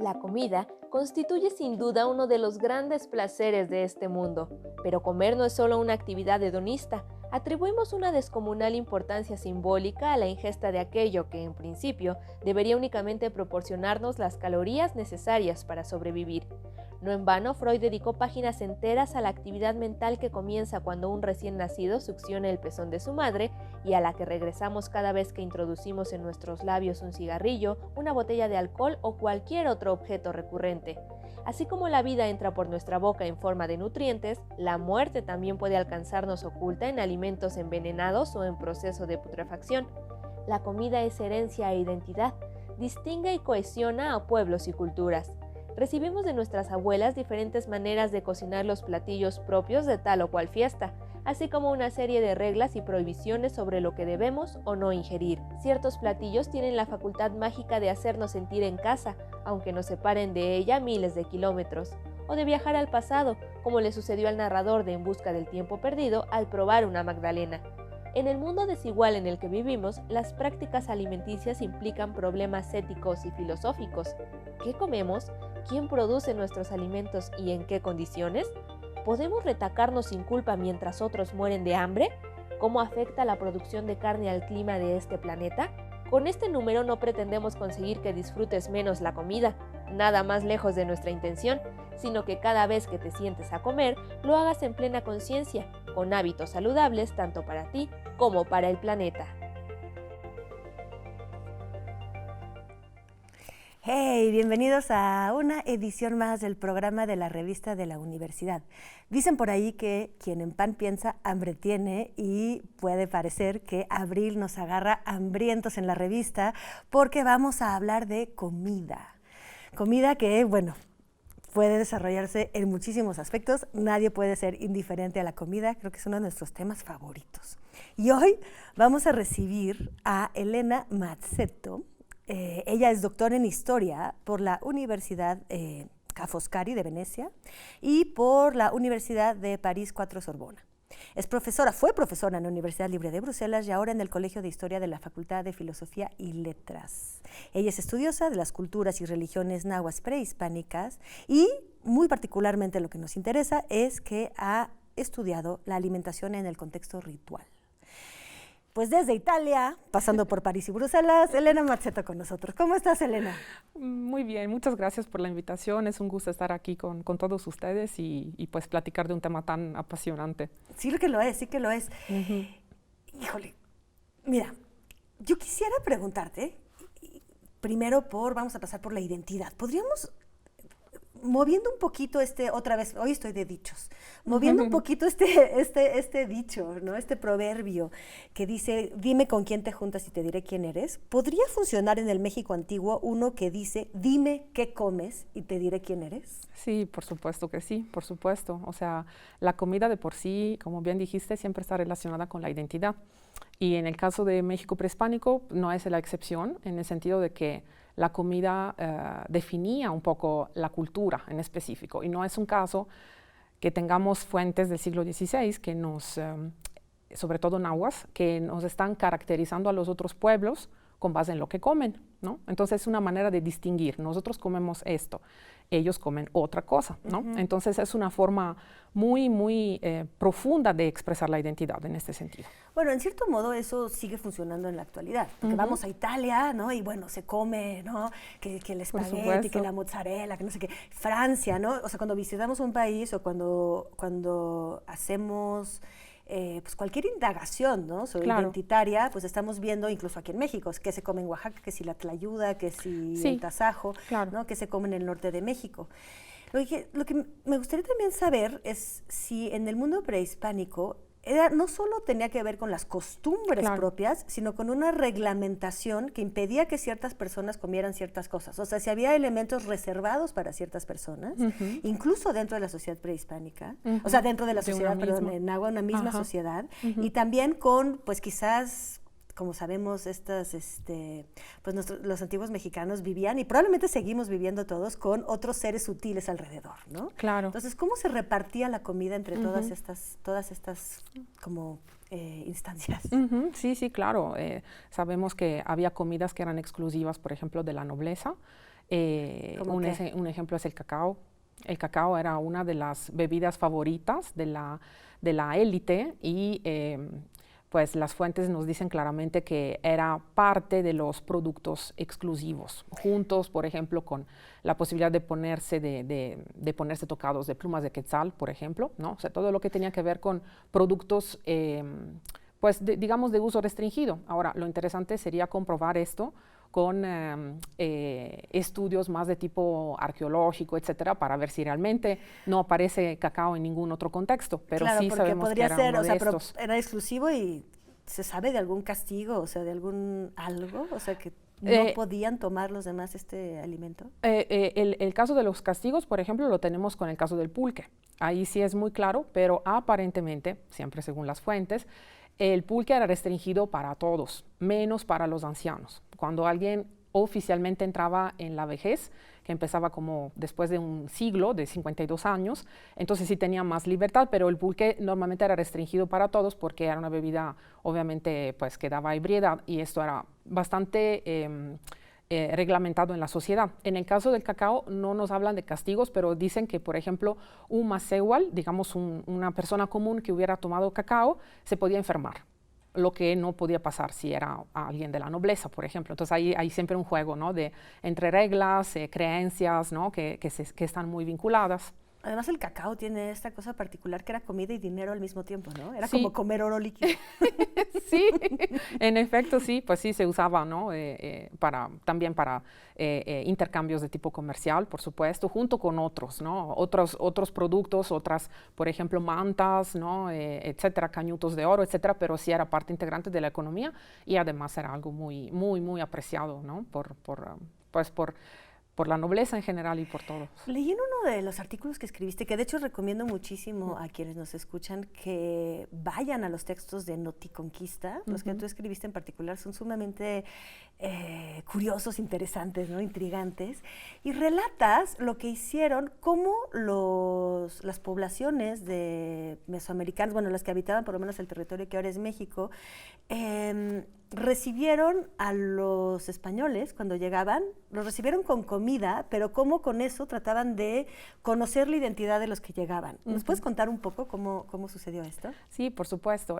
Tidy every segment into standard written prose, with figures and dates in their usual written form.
La comida constituye sin duda uno de los grandes placeres de este mundo, pero comer no es solo una actividad hedonista. Atribuimos una descomunal importancia simbólica a la ingesta de aquello que, en principio, debería únicamente proporcionarnos las calorías necesarias para sobrevivir. No en vano, Freud dedicó páginas enteras a la actividad mental que comienza cuando un recién nacido succiona el pezón de su madre y a la que regresamos cada vez que introducimos en nuestros labios un cigarrillo, una botella de alcohol o cualquier otro objeto recurrente. Así como la vida entra por nuestra boca en forma de nutrientes, la muerte también puede alcanzarnos oculta en alimentos envenenados o en proceso de putrefacción. La comida es herencia e identidad, distingue y cohesiona a pueblos y culturas. Recibimos de nuestras abuelas diferentes maneras de cocinar los platillos propios de tal o cual fiesta, así como una serie de reglas y prohibiciones sobre lo que debemos o no ingerir. Ciertos platillos tienen la facultad mágica de hacernos sentir en casa, aunque nos separen de ella miles de kilómetros, o de viajar al pasado, como le sucedió al narrador de En busca del tiempo perdido al probar una magdalena. En el mundo desigual en el que vivimos, las prácticas alimenticias implican problemas éticos y filosóficos. ¿Qué comemos? ¿Quién produce nuestros alimentos y en qué condiciones? ¿Podemos retacarnos sin culpa mientras otros mueren de hambre? ¿Cómo afecta la producción de carne al clima de este planeta? Con este número no pretendemos conseguir que disfrutes menos la comida, nada más lejos de nuestra intención, sino que cada vez que te sientes a comer, lo hagas en plena conciencia, con hábitos saludables tanto para ti como para el planeta. Hey, bienvenidos a una edición más del programa de la revista de la universidad. Dicen por ahí que quien en pan piensa, hambre tiene, y puede parecer que abril nos agarra hambrientos en la revista porque vamos a hablar de comida. Comida que, bueno, puede desarrollarse en muchísimos aspectos. Nadie puede ser indiferente a la comida. Creo que es uno de nuestros temas favoritos. Y hoy vamos a recibir a Elena Mazzetto. Ella es doctora en Historia por la Universidad Ca' Foscari de Venecia y por la Universidad de París IV Sorbona. Fue profesora en la Universidad Libre de Bruselas y ahora en el Colegio de Historia de la Facultad de Filosofía y Letras. Ella es estudiosa de las culturas y religiones nahuas prehispánicas y, muy particularmente, lo que nos interesa es que ha estudiado la alimentación en el contexto ritual. Pues desde Italia, pasando por París y Bruselas, Elena Mazzetto con nosotros. ¿Cómo estás, Elena? Muy bien, muchas gracias por la invitación. Es un gusto estar aquí con todos ustedes y pues platicar de un tema tan apasionante. Sí que lo es, sí que lo es. Híjole, mira, yo quisiera preguntarte, primero vamos a pasar por la identidad. ¿Podríamos, moviendo un poquito otra vez, hoy estoy de dichos, moviendo un poquito este dicho, ¿no? Este proverbio que dice, dime con quién te juntas y te diré quién eres, ¿podría funcionar en el México antiguo uno que dice, dime qué comes y te diré quién eres? Sí, por supuesto que sí, por supuesto. O sea, la comida de por sí, como bien dijiste, siempre está relacionada con la identidad. Y en el caso de México prehispánico no es la excepción, en el sentido de que la comida definía un poco la cultura en específico, y no es un caso que tengamos fuentes del siglo XVI que nos, sobre todo nahuas, que nos están caracterizando a los otros pueblos con base en lo que comen, ¿no? Entonces es una manera de distinguir, nosotros comemos esto, ellos comen otra cosa, ¿no? Entonces es una forma muy profunda de expresar la identidad en este sentido. Bueno, en cierto modo eso sigue funcionando en la actualidad, porque vamos a Italia, ¿no? Y bueno, se come, ¿no? Que el espagueti, que la mozzarella, que no sé qué. Francia, ¿no? O sea, cuando visitamos un país o cuando hacemos pues cualquier indagación, ¿no? Sobre identitaria, pues estamos viendo, incluso aquí en México, que se come en Oaxaca, que si la tlayuda, que si el tasajo, ¿no? Que se come en el norte de México. Lo que me gustaría también saber es si en el mundo prehispánico no solo tenía que ver con las costumbres propias, sino con una reglamentación que impedía que ciertas personas comieran ciertas cosas. O sea, si había elementos reservados para ciertas personas, incluso dentro de la sociedad prehispánica, o sea, dentro de la sociedad, perdón, en Nahua, una misma sociedad, y también con, pues quizás, como sabemos, pues los antiguos mexicanos vivían, y probablemente seguimos viviendo todos, con otros seres sutiles alrededor, ¿no? Claro. Entonces, ¿cómo se repartía la comida entre todas estas como instancias? Sí, claro. Sabemos que había comidas que eran exclusivas, por ejemplo, de la nobleza, Un ejemplo es el cacao. El cacao era una de las bebidas favoritas de la élite y pues las fuentes nos dicen claramente que era parte de los productos exclusivos, juntos, por ejemplo, con la posibilidad de ponerse tocados de plumas de quetzal, por ejemplo, ¿no? O sea, todo lo que tenía que ver con productos, pues, digamos, de uso restringido. Ahora, lo interesante sería comprobar esto con estudios más de tipo arqueológico, etcétera, para ver si realmente no aparece cacao en ningún otro contexto. Pero claro, sí sabemos que era uno de estos. Pero era exclusivo y ¿se sabe de algún castigo, o sea, de algún algo? O sea, que no podían tomar los demás este alimento. El caso de los castigos, por ejemplo, lo tenemos con el caso del pulque. Ahí sí es muy claro, pero aparentemente, siempre según las fuentes, el pulque era restringido para todos, menos para los ancianos. Cuando alguien oficialmente entraba en la vejez, que empezaba como después de un siglo, de 52 años, entonces sí tenía más libertad, pero el pulque normalmente era restringido para todos porque era una bebida, obviamente, pues que daba ebriedad y esto era bastante reglamentado en la sociedad. En el caso del cacao no nos hablan de castigos, pero dicen que, por ejemplo, un masewal, digamos una persona común que hubiera tomado cacao, se podía enfermar, lo que no podía pasar si era alguien de la nobleza, por ejemplo. Entonces hay siempre un juego, ¿no? Entre reglas, creencias, ¿no? que están muy vinculadas. Además, el cacao tiene esta cosa particular que era comida y dinero al mismo tiempo, ¿no? Era sí. como comer oro líquido. Sí, en efecto, sí, pues sí se usaba, ¿no? También para intercambios de tipo comercial, por supuesto, junto con otros, ¿no? Otros productos, otras, por ejemplo, mantas, ¿no? Etcétera, cañutos de oro, etcétera, pero sí era parte integrante de la economía y además era algo muy, muy, muy apreciado, ¿no? Por la nobleza en general y por todos. Leí en uno de los artículos que escribiste, que de hecho recomiendo muchísimo a quienes nos escuchan que vayan a los textos de Noticonquista. Los que tú escribiste en particular son sumamente curiosos, interesantes, ¿no? Intrigantes. Y relatas lo que hicieron, cómo las poblaciones de mesoamericanas, bueno, las que habitaban por lo menos el territorio que ahora es México, recibieron a los españoles cuando llegaban, los recibieron con comida, pero cómo con eso trataban de conocer la identidad de los que llegaban. ¿Nos puedes contar un poco cómo sucedió esto? Sí, por supuesto.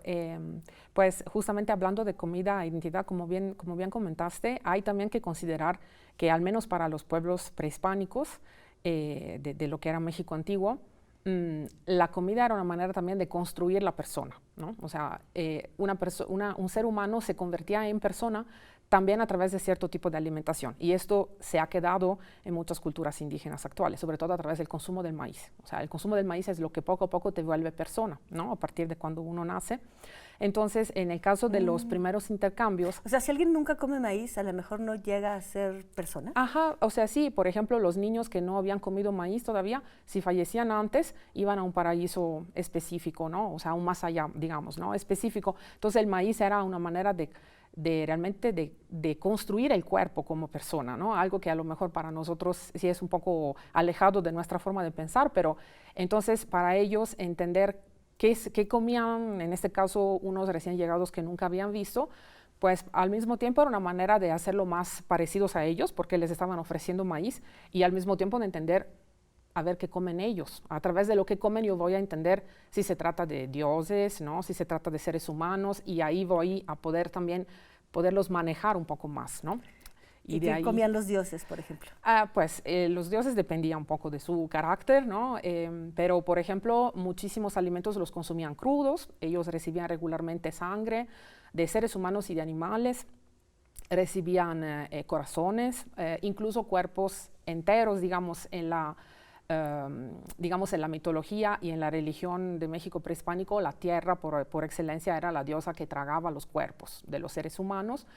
Pues justamente hablando de comida e identidad, como bien comentaste, hay también que considerar que al menos para los pueblos prehispánicos de lo que era México antiguo, la comida era una manera también de construir la persona, ¿no? O sea, un ser humano se convertía en persona también a través de cierto tipo de alimentación. Y esto se ha quedado en muchas culturas indígenas actuales, sobre todo a través del consumo del maíz. O sea, el consumo del maíz es lo que poco a poco te vuelve persona, ¿no? A partir de cuando uno nace. Entonces, en el caso de los primeros intercambios... O sea, si alguien nunca come maíz, a lo mejor no llega a ser persona. Ajá, o sea, sí, por ejemplo, los niños que no habían comido maíz todavía, si fallecían antes, iban a un paraíso específico, ¿no? O sea, aún más allá, digamos, ¿no? Específico. Entonces, el maíz era una manera de realmente de construir el cuerpo como persona, ¿no? Algo que a lo mejor para nosotros sí es un poco alejado de nuestra forma de pensar, pero entonces para ellos entender qué comían, en este caso unos recién llegados que nunca habían visto, pues al mismo tiempo era una manera de hacerlo más parecidos a ellos porque les estaban ofreciendo maíz y al mismo tiempo de entender a ver qué comen ellos. A través de lo que comen yo voy a entender si se trata de dioses, ¿no? Si se trata de seres humanos y ahí voy a poder también poderlos manejar un poco más, ¿no? ¿Y qué comían los dioses, por ejemplo? Pues los dioses dependían un poco de su carácter, ¿no? Pero, por ejemplo, muchísimos alimentos los consumían crudos, ellos recibían regularmente sangre de seres humanos y de animales, recibían corazones, incluso cuerpos enteros, digamos, en la mitología y en la religión de México prehispánico, la tierra por excelencia era la diosa que tragaba los cuerpos de los seres humanos.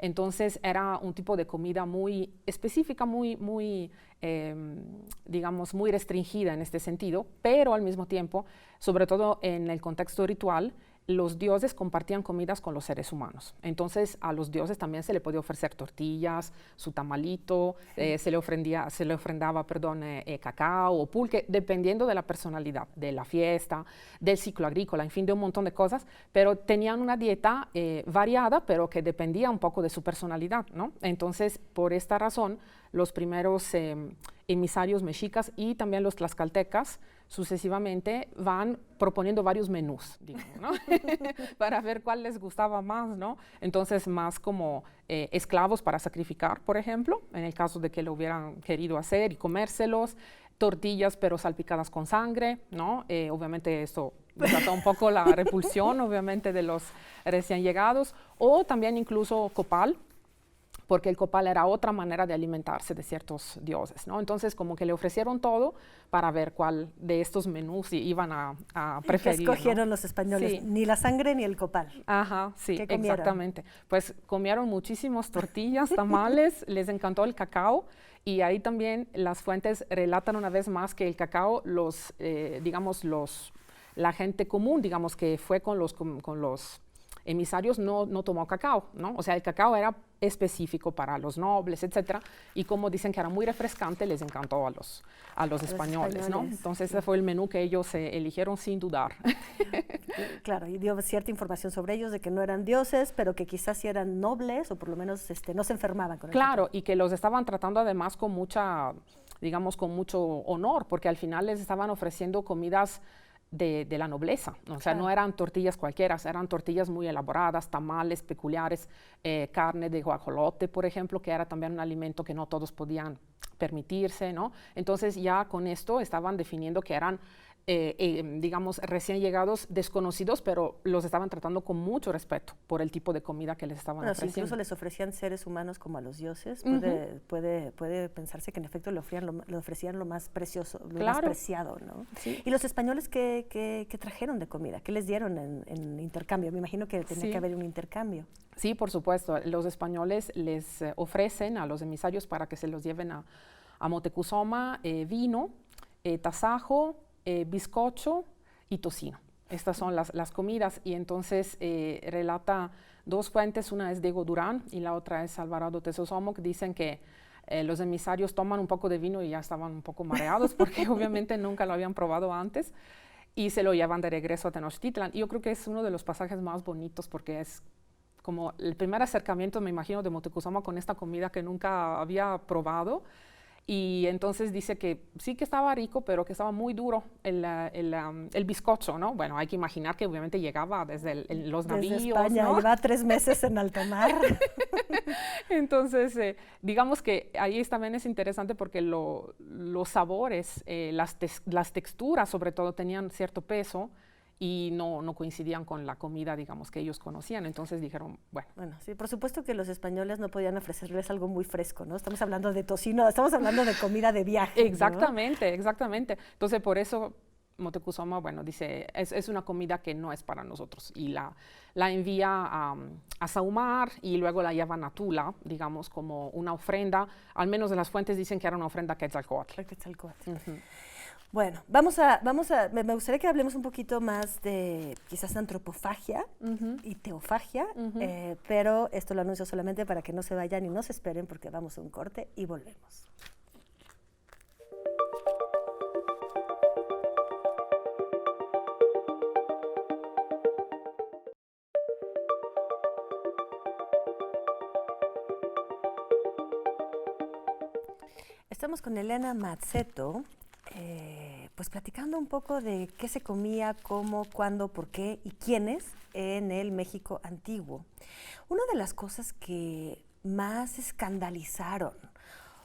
Entonces era un tipo de comida muy específica, digamos, muy restringida en este sentido, pero al mismo tiempo, sobre todo en el contexto ritual, los dioses compartían comidas con los seres humanos. Entonces, a los dioses también se le podía ofrecer tortillas, su tamalito, se le ofrendaba cacao o pulque, dependiendo de la personalidad, de la fiesta, del ciclo agrícola, en fin, de un montón de cosas, pero tenían una dieta variada, pero que dependía un poco de su personalidad, ¿no? Entonces, por esta razón, los primeros emisarios mexicas y también los tlaxcaltecas sucesivamente van proponiendo varios menús, digamos, ¿no? Para ver cuál les gustaba más, ¿no? Entonces, más como esclavos para sacrificar, por ejemplo, en el caso de que lo hubieran querido hacer y comérselos, tortillas pero salpicadas con sangre, ¿no? Obviamente esto trata un poco la repulsión, obviamente, de los recién llegados, o también incluso copal, porque el copal era otra manera de alimentarse de ciertos dioses, ¿no? Entonces, como que le ofrecieron todo para ver cuál de estos menús iban a preferir. ¿Qué escogieron, ¿no? los españoles? Sí. Ni la sangre ni el copal. Ajá, sí, ¿Qué comieron? exactamente. Pues comieron muchísimas tortillas, tamales, les encantó el cacao, y ahí también las fuentes relatan una vez más que el cacao, la gente común, digamos, que fue con los emisarios, no tomó cacao, ¿no? O sea, el cacao era específico para los nobles, etcétera, y como dicen que era muy refrescante, les encantó a los españoles, ¿no? Entonces, ese fue el menú que ellos eligieron sin dudar. Claro, y dio cierta información sobre ellos, de que no eran dioses, pero que quizás sí eran nobles, o por lo menos no se enfermaban con el Claro, cacao. y que los estaban tratando además con mucha, digamos, con mucho honor, porque al final les estaban ofreciendo comidas de la nobleza, o sea, no eran tortillas cualquiera, eran tortillas muy elaboradas, tamales peculiares, carne de guajolote, por ejemplo, que era también un alimento que no todos podían permitirse, ¿no? Entonces ya con esto estaban definiendo que eran, digamos, recién llegados, desconocidos, pero los estaban tratando con mucho respeto por el tipo de comida que les estaban ofreciendo. Si incluso les ofrecían seres humanos como a los dioses, puede pensarse que en efecto le ofrecían lo más precioso, lo más preciado, ¿no? Sí. ¿Y los españoles qué trajeron de comida? ¿Qué les dieron en intercambio? Me imagino que tenía que haber un intercambio. Sí, por supuesto. Los españoles les ofrecen a los emisarios para que se los lleven a Motecuzoma vino, tasajo, bizcocho y tocino. Estas son las comidas, y entonces relata dos fuentes, una es Diego Durán y la otra es Alvarado Tesosomo, que dicen que los emisarios toman un poco de vino y ya estaban un poco mareados porque obviamente nunca lo habían probado antes, y se lo llevan de regreso a Tenochtitlan. Y yo creo que es uno de los pasajes más bonitos porque es como el primer acercamiento, me imagino, de Motecuzoma con esta comida que nunca había probado. Y entonces dice que sí que estaba rico, pero que estaba muy duro el bizcocho, ¿no? Bueno, hay que imaginar que obviamente llegaba desde los navíos, desde España, ¿no? Lleva 3 meses en alta mar. Entonces, digamos que ahí también es interesante porque los sabores, las texturas sobre todo tenían cierto peso, y no coincidían con la comida, digamos, que ellos conocían. Entonces dijeron, Bueno, sí, por supuesto que los españoles no podían ofrecerles algo muy fresco, ¿no? Estamos hablando de tocino, estamos hablando de comida de viaje, Exactamente, ¿no? Exactamente. Entonces, por eso Motecuzoma, dice, es una comida que no es para nosotros, y la envía a sahumar, y luego la llevan a Tula, digamos, como una ofrenda. Al menos de las fuentes dicen que era una ofrenda a Quetzalcóatl. Bueno, me gustaría que hablemos un poquito más de quizás antropofagia y teofagia, pero esto lo anuncio solamente para que no se vayan y no se esperen, porque vamos a un corte y volvemos. Estamos con Elena Mazzetto, pues platicando un poco de qué se comía, cómo, cuándo, por qué y quiénes en el México antiguo. Una de las cosas que más escandalizaron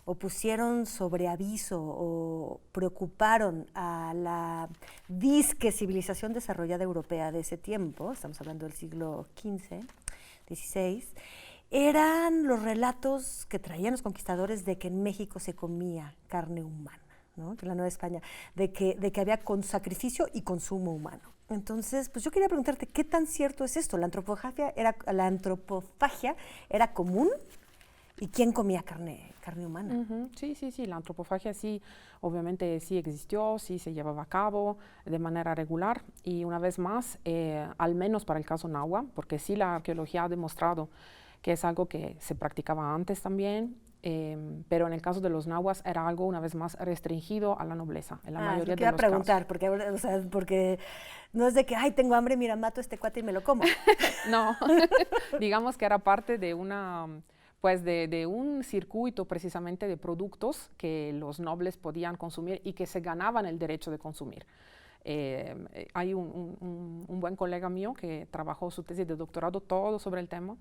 o pusieron sobre aviso o preocuparon a la disque civilización desarrollada europea de ese tiempo, estamos hablando del siglo XV, XVI, eran los relatos que traían los conquistadores de que en México se comía carne humana, ¿no? Que en la Nueva España, de que había con sacrificio y consumo humano. Entonces, pues yo quería preguntarte, ¿qué tan cierto es esto? ¿La antropofagia era común? ¿Y quién comía carne humana? Sí, la antropofagia sí, obviamente sí existió, sí se llevaba a cabo de manera regular, y una vez más, al menos para el caso náhuatl, porque sí la arqueología ha demostrado que es algo que se practicaba antes también, pero en el caso de los nahuas era algo, una vez más, restringido a la nobleza, en la mayoría de los casos. Preguntar, porque no es de que, ay, tengo hambre, mira, mato a este cuate y me lo como. No, digamos que era parte de una pues de un circuito precisamente de productos que los nobles podían consumir y que se ganaban el derecho de consumir. Hay un buen colega mío que trabajó su tesis de doctorado todo sobre el tema,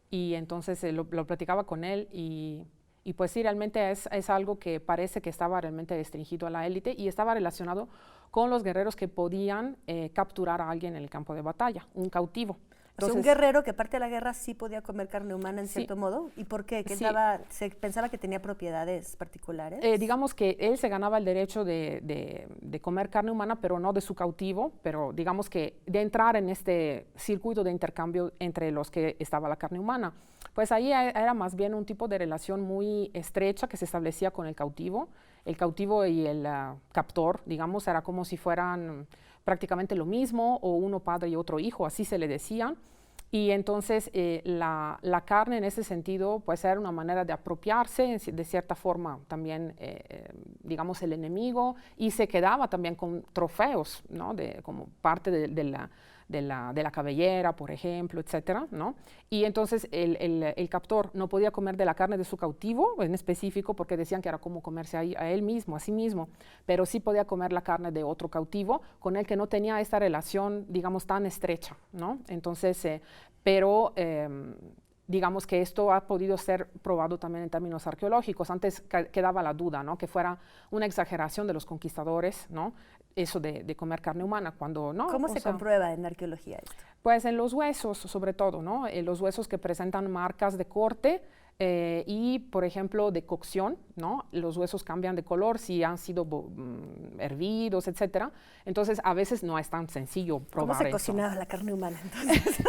y entonces lo platicaba con él, y pues sí, realmente es algo que parece que estaba realmente restringido a la élite y estaba relacionado con los guerreros que podían capturar a alguien en el campo de batalla, un cautivo. Entonces, un guerrero que parte de la guerra sí podía comer carne humana en cierto modo. ¿Y por qué? ¿Que se pensaba que tenía propiedades particulares? Digamos que él se ganaba el derecho de comer carne humana, pero no de su cautivo, pero digamos que de entrar en este circuito de intercambio entre los que estaba la carne humana. Pues ahí era más bien un tipo de relación muy estrecha que se establecía con el cautivo. El cautivo y el captor, digamos, era como si fueran prácticamente lo mismo, o uno padre y otro hijo, así se le decían. Y entonces la carne en ese sentido pues era una manera de apropiarse de cierta forma también, digamos, el enemigo, y se quedaba también con trofeos, ¿no? Como parte de la cabellera, por ejemplo, etcétera, ¿no? Y entonces el captor no podía comer de la carne de su cautivo en específico, porque decían que era como comerse a él mismo, a sí mismo, pero sí podía comer la carne de otro cautivo con el que no tenía esta relación, digamos, tan estrecha, ¿no? Entonces, digamos que esto ha podido ser probado también en términos arqueológicos. Antes quedaba la duda, ¿no? Que fuera una exageración de los conquistadores, ¿no? Eso de comer carne humana, cuando no. ¿Cómo se comprueba en arqueología esto? Pues en los huesos, sobre todo, ¿no? Los huesos que presentan marcas de corte y, por ejemplo, de cocción, ¿no? Los huesos cambian de color si han sido hervidos, etcétera. Entonces, a veces no es tan sencillo probar ¿Cómo se eso. cocinaba la carne humana entonces?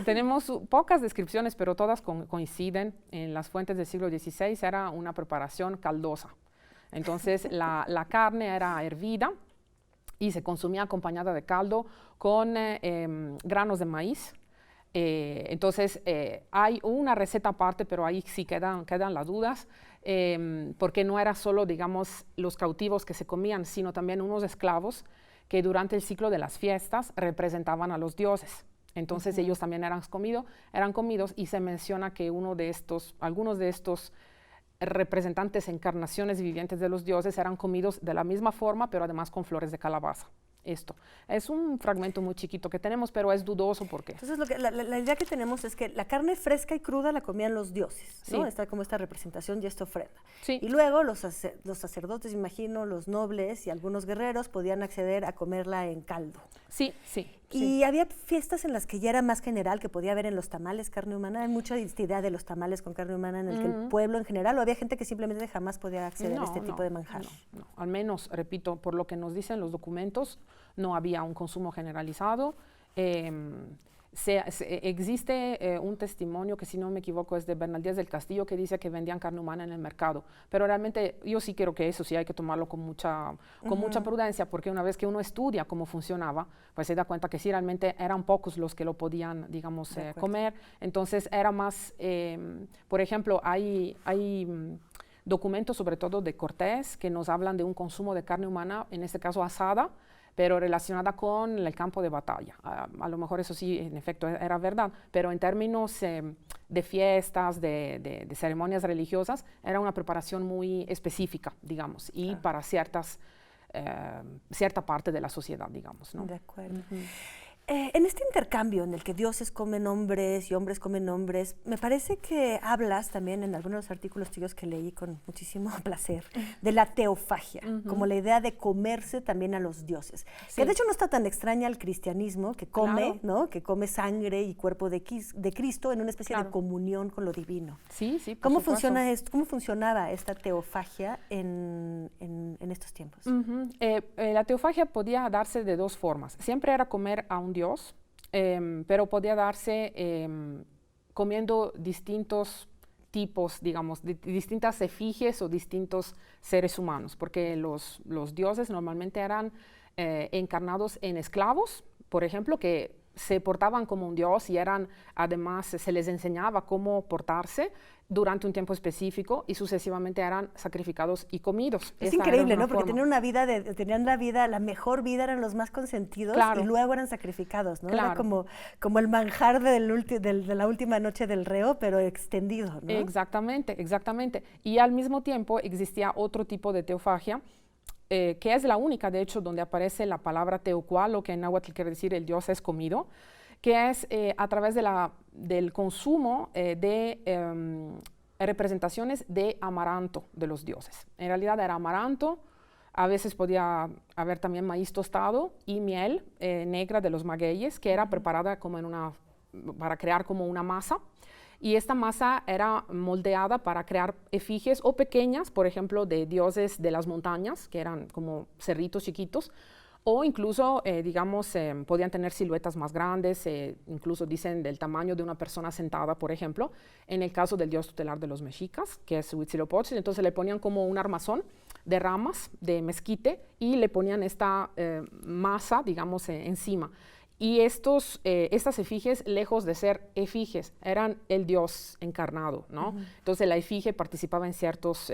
Tenemos pocas descripciones, pero todas coinciden. En las fuentes del siglo XVI era una preparación caldosa. Entonces, la carne era hervida y se consumía acompañada de caldo con granos de maíz. Entonces, hay una receta aparte, pero ahí sí quedan las dudas, porque no era solo, digamos, los cautivos que se comían, sino también unos esclavos que durante el ciclo de las fiestas representaban a los dioses. Entonces, ellos también eran comidos, y se menciona que algunos de estos representantes, encarnaciones vivientes de los dioses, eran comidos de la misma forma, pero además con flores de calabaza. Esto es un fragmento muy chiquito que tenemos, pero es dudoso porque... Entonces, la idea que tenemos es que la carne fresca y cruda la comían los dioses, ¿no? Sí. Está como esta representación y esta ofrenda. Sí. Y luego los sacerdotes, imagino, los nobles y algunos guerreros podían acceder a comerla en caldo. Sí, sí. Y había fiestas en las que ya era más general, que podía haber en los tamales carne humana. Hay mucha idea de los tamales con carne humana en el que el pueblo en general, o había gente que simplemente jamás podía acceder a este tipo de manjar. No. Al menos, repito, por lo que nos dicen los documentos, no había un consumo generalizado. Existe un testimonio que, si no me equivoco, es de Bernal Díaz del Castillo, que dice que vendían carne humana en el mercado, pero realmente yo sí creo que eso sí hay que tomarlo con mucha prudencia, porque una vez que uno estudia cómo funcionaba, pues se da cuenta que sí, realmente eran pocos los que lo podían, digamos, comer. Entonces era más, por ejemplo, hay documentos, sobre todo de Cortés, que nos hablan de un consumo de carne humana, en este caso asada, pero relacionada con el campo de batalla. A lo mejor eso sí, en efecto, era verdad, pero en términos de fiestas, de ceremonias religiosas, era una preparación muy específica, digamos, y para cierta parte de la sociedad, digamos, ¿no? De acuerdo. En este intercambio en el que dioses comen hombres y hombres comen hombres, me parece que hablas también en algunos de los artículos tuyos que leí con muchísimo placer de la teofagia, como la idea de comerse también a los dioses. Sí. Que de hecho no está tan extraña al cristianismo, que come, ¿no? Que come sangre y cuerpo de Cristo en una especie de comunión con lo divino. Sí, sí. ¿Cómo funciona esto? ¿Cómo funcionaba esta teofagia en estos tiempos? La teofagia podía darse de dos formas. Siempre era comer a un dios, pero podía darse comiendo distintos tipos, digamos, de distintas efigies o distintos seres humanos, porque los dioses normalmente eran encarnados en esclavos, por ejemplo, que se portaban como un dios y además se les enseñaba cómo portarse durante un tiempo específico y sucesivamente eran sacrificados y comidos. Es increíble, ¿no? Porque tenían la vida, la mejor vida, eran los más consentidos, y luego eran sacrificados, ¿no? Era como el manjar de la última noche del reo, pero extendido, ¿no? Exactamente. Y al mismo tiempo existía otro tipo de teofagia, que es la única, de hecho, donde aparece la palabra teocual, lo que en náhuatl quiere decir el dios es comido, que es a través del consumo de representaciones de amaranto de los dioses. En realidad era amaranto, a veces podía haber también maíz tostado y miel negra de los magueyes, que era preparada como para crear como una masa. Y esta masa era moldeada para crear efigies o pequeñas, por ejemplo, de dioses de las montañas, que eran como cerritos chiquitos, o incluso, podían tener siluetas más grandes, incluso dicen del tamaño de una persona sentada, por ejemplo, en el caso del dios tutelar de los mexicas, que es Huitzilopochtli. Entonces le ponían como un armazón de ramas de mezquite y le ponían esta masa, encima. Y estas efigies, lejos de ser efigies, eran el dios encarnado, ¿no? Entonces la efigie participaba en ciertos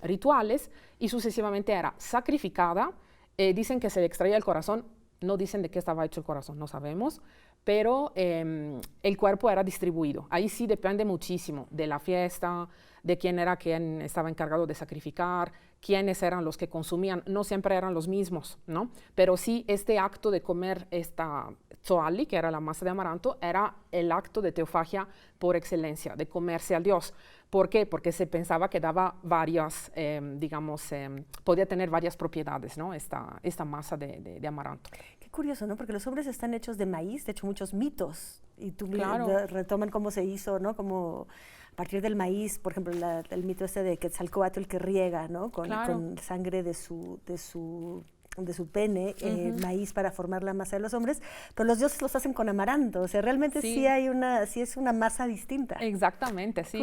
rituales y sucesivamente era sacrificada. Dicen que se le extraía el corazón, no dicen de qué estaba hecho el corazón, no sabemos, pero el cuerpo era distribuido. Ahí sí depende muchísimo de la fiesta, de quién estaba encargado de sacrificar, quiénes eran los que consumían. No siempre eran los mismos, ¿no? Pero sí, este acto de comer esta tzoali, que era la masa de amaranto, era el acto de teofagia por excelencia, de comerse al dios. ¿Por qué? Porque se pensaba que daba podía tener varias propiedades, ¿no? Esta masa de amaranto. Qué curioso, ¿no? Porque los hombres están hechos de maíz, de hecho muchos mitos, y tú retoman cómo se hizo, ¿no? Como a partir del maíz, por ejemplo, el mito de Quetzalcóatl que riega, ¿no? Con sangre de su pene, maíz para formar la masa de los hombres, pero los dioses los hacen con amaranto, o sea, realmente sí es una masa distinta. Exactamente, sí.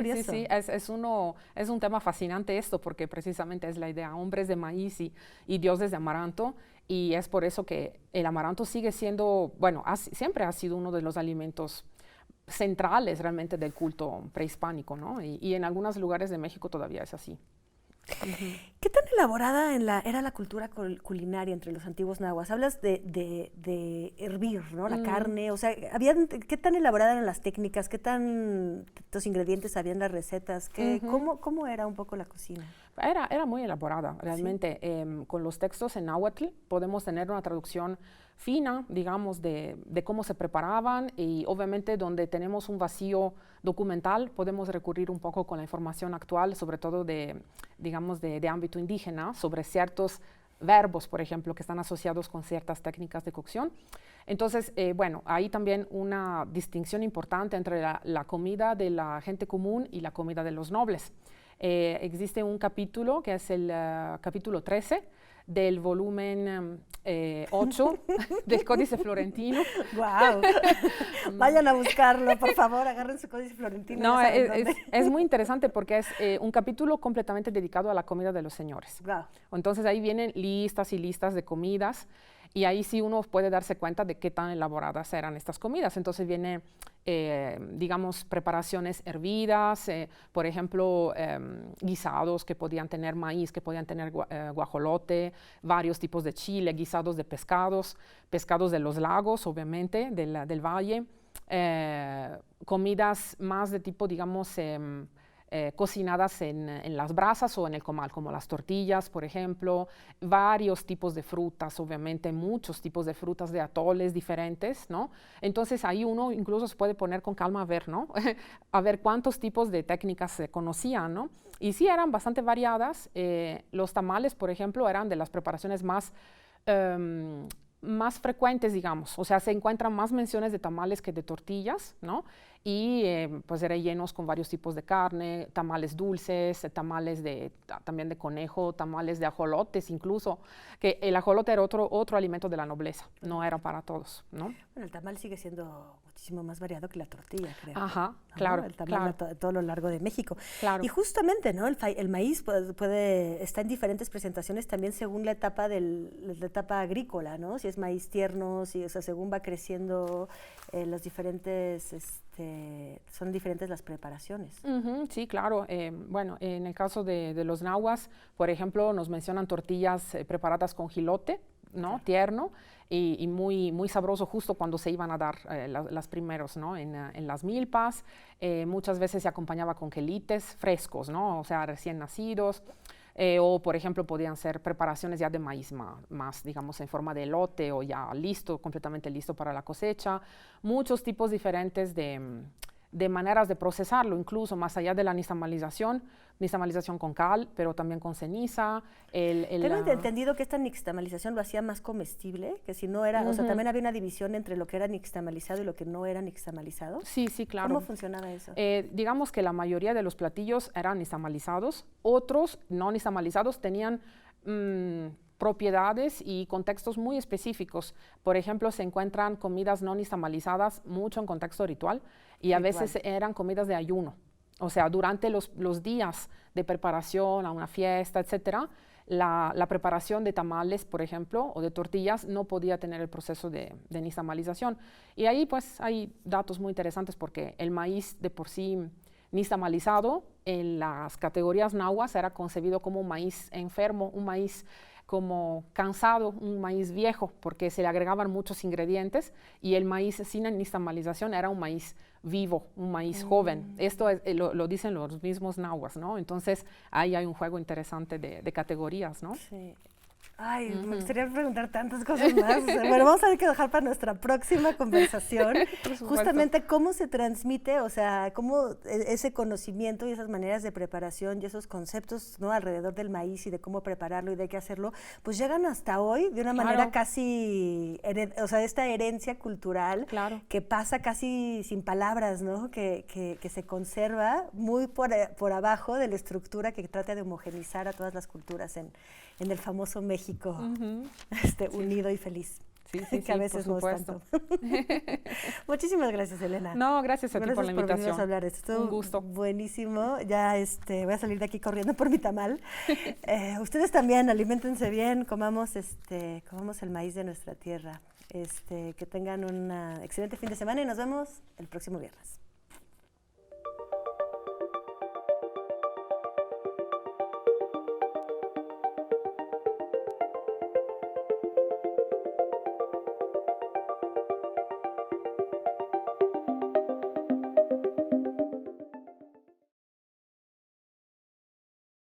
Es un tema fascinante esto, porque precisamente es la idea, hombres de maíz y dioses de amaranto, y es por eso que el amaranto sigue siendo, siempre ha sido uno de los alimentos centrales realmente del culto prehispánico, ¿no? Y en algunos lugares de México todavía es así. ¿Qué tan elaborada era la cultura culinaria entre los antiguos nahuas? Hablas de hervir, ¿no? La carne, o sea, ¿qué tan elaboradas eran las técnicas? ¿Qué tantos ingredientes habían las recetas? ¿Cómo era un poco la cocina? Era muy elaborada, realmente. ¿Sí? Con los textos en náhuatl podemos tener una traducción fina, de cómo se preparaban, y obviamente donde tenemos un vacío documental podemos recurrir un poco con la información actual, sobre todo de ámbito indígena, sobre ciertos verbos, por ejemplo, que están asociados con ciertas técnicas de cocción. Entonces, hay también una distinción importante entre la comida de la gente común y la comida de los nobles. Existe un capítulo, que es el capítulo 13, del volumen 8 del Códice Florentino. ¡Wow! Vayan a buscarlo, por favor, agarren su Códice Florentino. No, es muy interesante porque es un capítulo completamente dedicado a la comida de los señores. Wow. Entonces ahí vienen listas y listas de comidas, y ahí sí uno puede darse cuenta de qué tan elaboradas eran estas comidas. Entonces viene, preparaciones hervidas, por ejemplo, guisados que podían tener maíz, que podían tener guajolote, varios tipos de chile, guisados de pescados de los lagos, obviamente, del valle, comidas más de tipo, cocinadas en las brasas o en el comal, como las tortillas, por ejemplo, varios tipos de frutas, obviamente, muchos tipos de frutas, de atoles diferentes, ¿no? Entonces ahí uno incluso se puede poner con calma a ver, ¿no? A ver cuántos tipos de técnicas se conocían, ¿no? Y sí eran bastante variadas. Los tamales, por ejemplo, eran de las preparaciones más frecuentes, o sea, se encuentran más menciones de tamales que de tortillas, ¿no? y pues rellenos con varios tipos de carne, tamales dulces, tamales también de conejo, tamales de ajolotes incluso, que el ajolote era otro alimento de la nobleza, no era para todos, ¿no? Bueno, el tamal sigue siendo muchísimo más variado que la tortilla, creo. Ajá, ¿no? claro, El tamal claro. a todo lo largo de México. Claro. Y justamente, ¿no? El maíz está en diferentes presentaciones también según la etapa la etapa agrícola, ¿no? Si es maíz tierno, o sea, según va creciendo los diferentes, son diferentes las preparaciones. Sí, claro. Bueno, en el caso de los nahuas, por ejemplo, nos mencionan tortillas preparadas con jilote, ¿no? Claro. Tierno y muy, muy sabroso justo cuando se iban a dar las primeros, ¿no? En las milpas. Muchas veces se acompañaba con quelites frescos, ¿no? O sea, recién nacidos. O, por ejemplo, podían ser preparaciones ya de maíz más, digamos, en forma de elote o ya listo, completamente listo para la cosecha. Muchos tipos diferentes de maneras de procesarlo, incluso más allá de la nixtamalización con cal, pero también con ceniza. Tengo entendido que esta nixtamalización lo hacía más comestible, que si no era, o sea, también había una división entre lo que era nixtamalizado y lo que no era nixtamalizado. Sí, sí, claro. ¿Cómo funcionaba eso? Digamos que la mayoría de los platillos eran nixtamalizados, otros no nixtamalizados tenían propiedades y contextos muy específicos. Por ejemplo, se encuentran comidas no nixtamalizadas mucho en contexto ritual y a veces eran comidas de ayuno. O sea, durante los días de preparación a una fiesta, etcétera, la preparación de tamales, por ejemplo, o de tortillas, no podía tener el proceso de nixtamalización. Y ahí, pues, hay datos muy interesantes porque el maíz de por sí nixtamalizado en las categorías nahuas era concebido como un maíz enfermo, un maíz como cansado, un maíz viejo, porque se le agregaban muchos ingredientes y el maíz sin nixtamalización era un maíz vivo, un maíz joven. Esto lo dicen los mismos nahuas, ¿no? Entonces, ahí hay un juego interesante de categorías, ¿no? Sí. Ay, me gustaría preguntar tantas cosas más. Bueno, vamos a tener que dejar para nuestra próxima conversación justamente cómo se transmite, o sea, cómo ese conocimiento y esas maneras de preparación y esos conceptos, ¿no? Alrededor del maíz y de cómo prepararlo y de qué hacerlo, pues llegan hasta hoy de una manera casi, o sea, esta herencia cultural que pasa casi sin palabras, ¿no? Que se conserva muy por abajo de la estructura que trata de homogenizar a todas las culturas en el famoso México unido y feliz. Sí, que a veces no es tanto. Muchísimas gracias, Elena. No, gracias a ti por la invitación. Por hablar. Esto un gusto. Buenísimo. Ya voy a salir de aquí corriendo por mi tamal. Ustedes también, aliméntense bien, comamos el maíz de nuestra tierra. Que tengan un excelente fin de semana y nos vemos el próximo viernes.